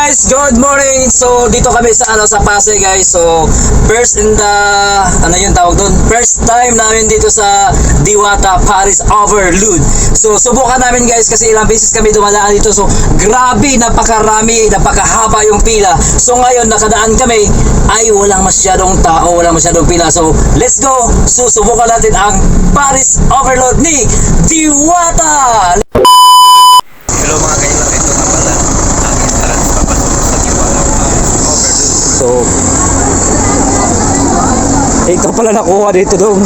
guys, good morning. So dito kami sa sa Pasay guys. So first in the yung tawag doon? First time namin dito sa Diwata Paris Overload. So subukan namin guys kasi ilang beses kami dumadaan dito. So grabe, napakarami, napakahaba yung pila. So ngayon nakadaan kami ay walang masyadong tao, walang masyadong pila. So let's go. So subukan natin ang Paris Overload ni Diwata. Hello mga kailan, ito na pala ang entrance papasok sa Diwata Paris Overload. So, ikaw pala nakuha dito dong.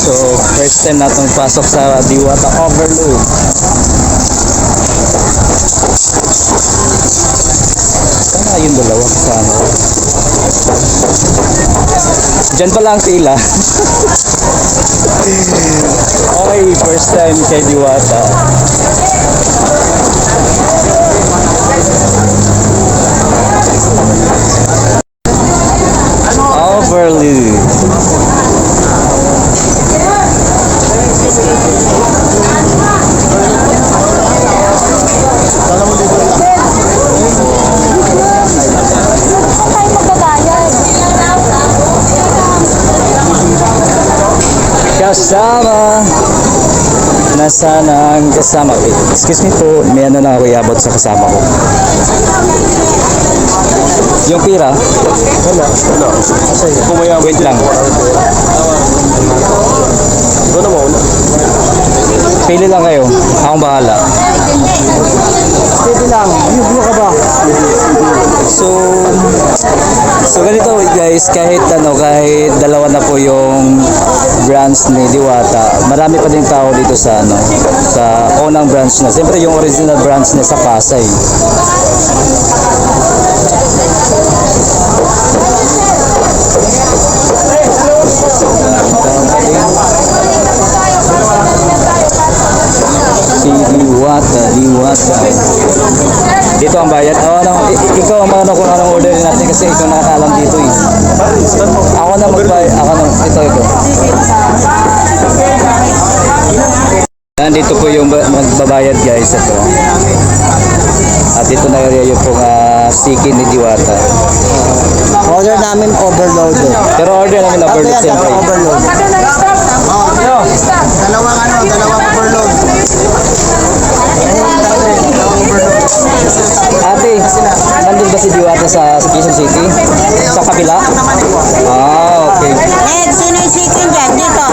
So, first time natong pasok sa Diwata Overload. Sana yung dalawa kasama. Diyan pa lang pila. Okay, first time kay Diwata. Overload. Kasama. Nasaan ang kasama? Wait, excuse me po, may ano na ako iabot sa kasama ko. Yung pira? Wala. Wait lang. Doon mo una. Pili lang kayo. Akong bahala. Pili lang. Ano ka ba? So ganito guys, kahit dalawa na po yung branch ni Diwata, marami pa din tao dito sa sa unang branch na. Siyempre yung original branch niya sa Pasay. Si Diwata. Dito ang bayad. Ikaw ang ano kung anong order natin kasi ikaw nakakalam dito eh. Ako na magbayad. Ito. Nandito po yung magbabayad guys. Ito. At dito na yung pong sikin ni Diwata. Order namin overload. Pero order namin overload siyempre. Overload. Dalawang overload. Ate, nandun ba si Diwata sa Quezon City? Sa kabila? Okay. Sino yung chicken dyan? Dito.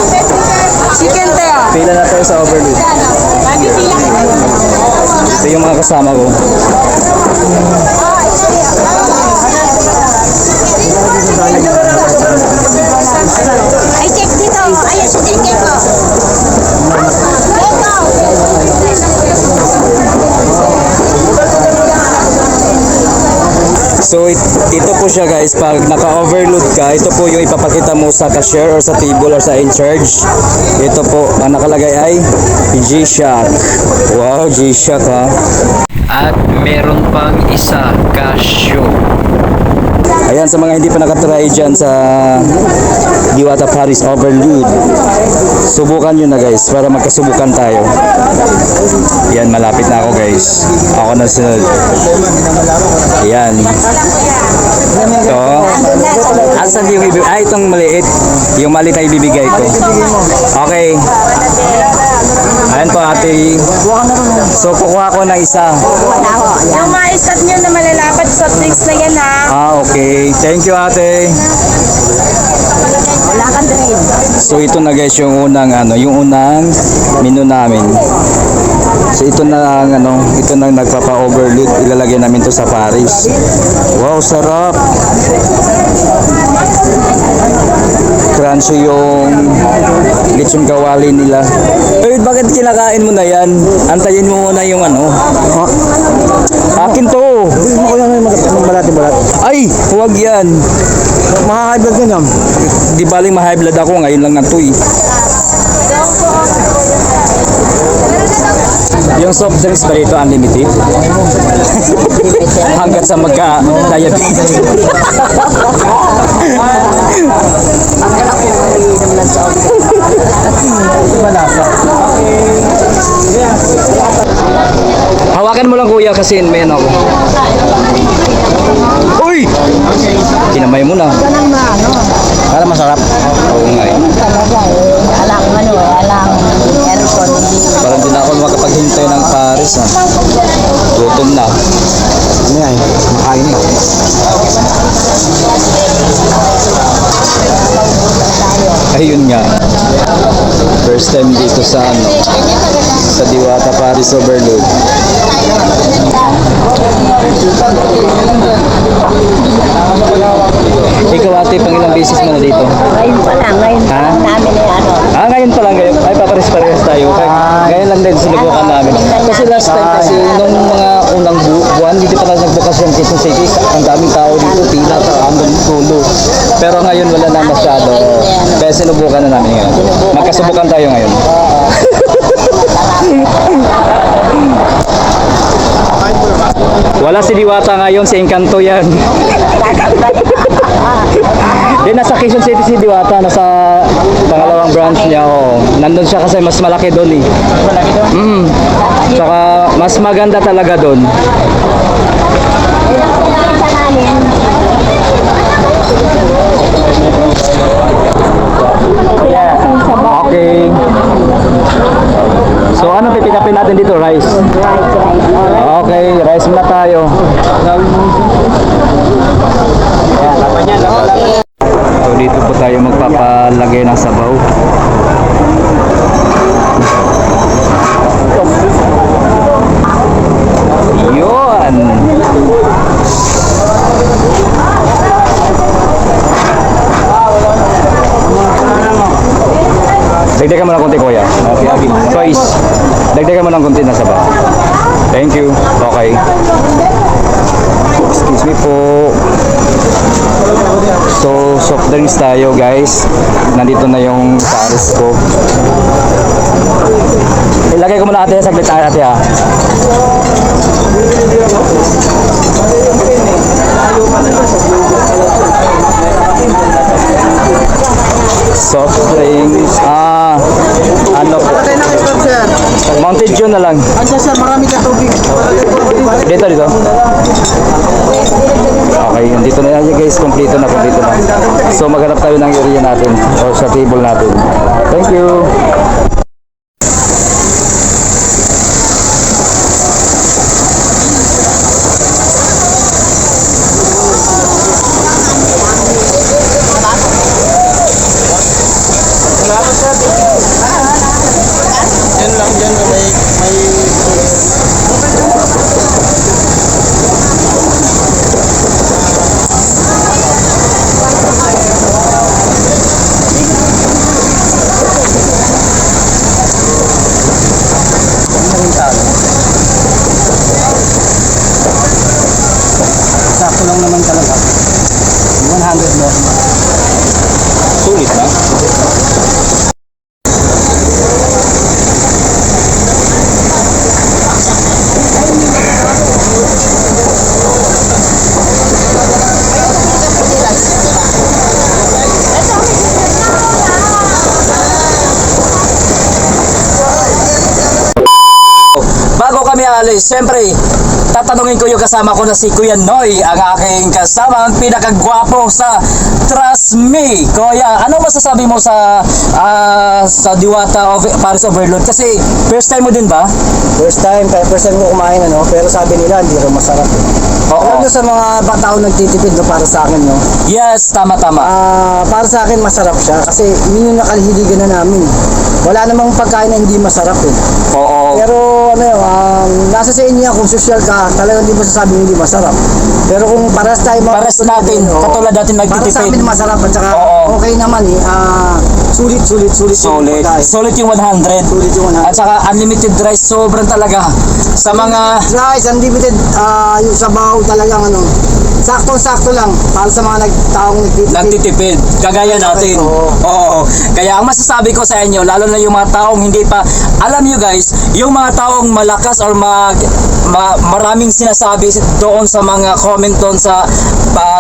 Chicken tayo. Pila na tayo sa overload. Ito yung mga kasama ko. Ay, check dito. Ayun sa chicken ko. So ito po siya guys, pag naka-overload ka, ito po yung ipapakita mo sa cashier or sa table or sa in-charge. Ito po, ang nakalagay ay G-Shock. Wow, G-Shock ha. At meron pang isa, Casio. Ayan, sa mga hindi pa nakatry dyan sa Diwata Paris Overload, subukan nyo na guys para magkasubukan tayo. Ayan, malapit na ako guys. Ako na sunod. Ayan. Ito. Asan yung ibibigay? Itong maliit. Yung maliit ay ibibigay ko. Okay. Ayan po ate. So kukuha ko ng isa. Yung mga istat nyo na malalapad sa drinks na yan ha. Okay. Thank you ate. Wala kang drain. So ito na guys yung unang yung unang menu namin. So ito na ito na nagpapa-overload. Ilalagay namin to sa Paris. Wow, sarap. Crunchy yung lechon kawali nila. Eh, bakit kinakain mo na yan? Antayin mo muna yung Akin to. Ano ko yan balat? Ay, huwag yan. Mga high blood ka niyan. Di baling ma-high blood ako. Ngayon lang na to eh. Yung soft drinks ba dito unlimited? Hanggat sa magka-diabetes. ng soft drinks. Hawakan mo lang kuya kasi may ano ako. Uy! Kinamay mo na. Ganang ano, Para masarap. Oo nga eh. talaga eh. Alang aircon, hindi. Parang din ako makapaghintay ng Paris ah. Gutom na. Ano yan? Makain na. Ayun nga. First time dito sa ano, sa Diwata Paris Overload. Ikaw ate, pang ilang beses mo na dito? Ngayon pa lang, ngayon pa Ha? lang namin eh, ano. Ngayon pa lang kayo. Ay, papares-pares tayo. Ngayon lang din sinubukan namin. Kasi last time kasi, nung mga unang buwan, hindi pa tayo nagbukas yung Quezon City. Ang daming tao dito, pila, hanggang tulo. Pero ngayon wala na masyado. Kaya sinubukan na namin ngayon. Magkasubukan tayo ngayon. Wala si Diwata ngayon, si Encanto yan. Di nasa Quezon City si Diwata, nasa pangalawang branch niya. Oh. Nandun siya kasi mas malaki doon eh. Tsaka mas maganda talaga doon. Okay. So ano pipikapin natin dito? Rice? Okay, rice muna tayo. So dito po tayo magpapalagay ng sabaw. Yun! Dagdagan mo ng konti kuya. Choice. Dagdagan mo ng konti na sabaw. Thank you. Okay. Excuse me po. So, soft drinks tayo guys. Nandito na yung Paris ko. Ilagay ko muna ate, saglit tayo ate ha. Soft drinks. Ano po? Mountain Dew na lang. Sir, marami ka tubig. Dito. Okay, dito na yan guys. Kompleto na. So maghanap tayo ng area natin o sa table natin. Thank you. Yan lang dyan, may sakto lang naman talaga. 100 more. Sulit na. Bago kami alis, siyempre, tatanungin ko yung kasama ko na si Kuya Noy, ang aking kasama, ang pinakagwapo sa Trust Me. Kuya, ano masasabi mo sa Diwata Paris Overload? Kasi first time mo din ba? First time ko kumain pero sabi nila hindi rin masarap. Oo. Alam nyo sa mga tao nagtitipid para sa akin Yes, tama. para sa akin masarap siya kasi yun yung nakalihiligan na namin. Wala namang pagkain na hindi masarap Oo. Pero nasa sa inyo kung social ka, talagang hindi mo sasabing hindi masarap. Pero kung pares tayo Pares natin, katulad natin para sa nagtitipid. amin masarap at saka Oo. okay naman sulit yung Solid. pagkain. Solid yung 100. Sulit yung 100. At saka unlimited rice, sobrang talaga. Sa mga Rice, unlimited, yung sabaw talagang Saktong-sakto lang para sa mga taong nagtitipid. nagtitipid kagaya natin. Oo. Kaya ang masasabi ko sa inyo, lalo na yung mga taong hindi pa alam nyo guys, yung mga taong malakas or maraming sinasabi doon sa mga comment doon sa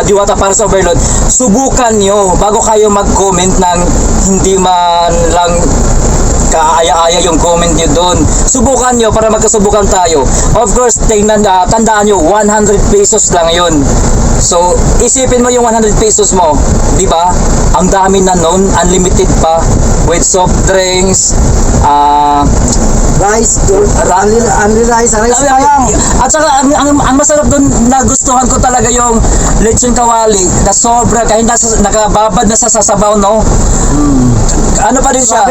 Diwata Paris Overload, subukan nyo bago kayo mag-comment ng hindi man lang kaaya-aya yung comment nyo doon. Subukan nyo para magkasubukan tayo. Of course, tandaan nyo, 100 pesos lang yun. So, isipin mo yung 100 pesos mo, di ba? Ang dami na nun, unlimited pa, with soft drinks, Rice, only rice pa lang. at saka ang masarap doon, nagustuhan ko talaga yung lechon kawali na sobra, kahit nakababad na sa sasabaw, no? Ano pa din siya?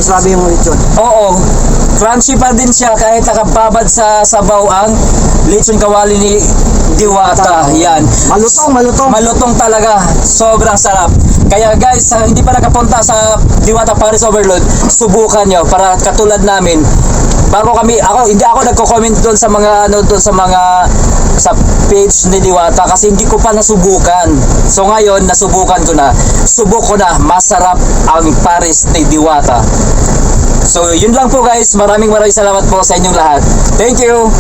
Swabe yung lechon. Oo, crunchy pa din siya kahit nakababad sa sabaw ang lechon kawali ni Diwata. Yan. Malutong talaga. Sobrang sarap. Kaya guys, hindi pa nakapunta sa Diwata Paris Overload, subukan nyo para katulad namin. Hindi ako nagko-comment doon sa mga sa page ni Diwata kasi hindi ko pa nasubukan. So ngayon, nasubukan ko na. Subok ko na, masarap ang Paris ni Diwata. So yun lang po guys, maraming salamat po sa inyong lahat. Thank you.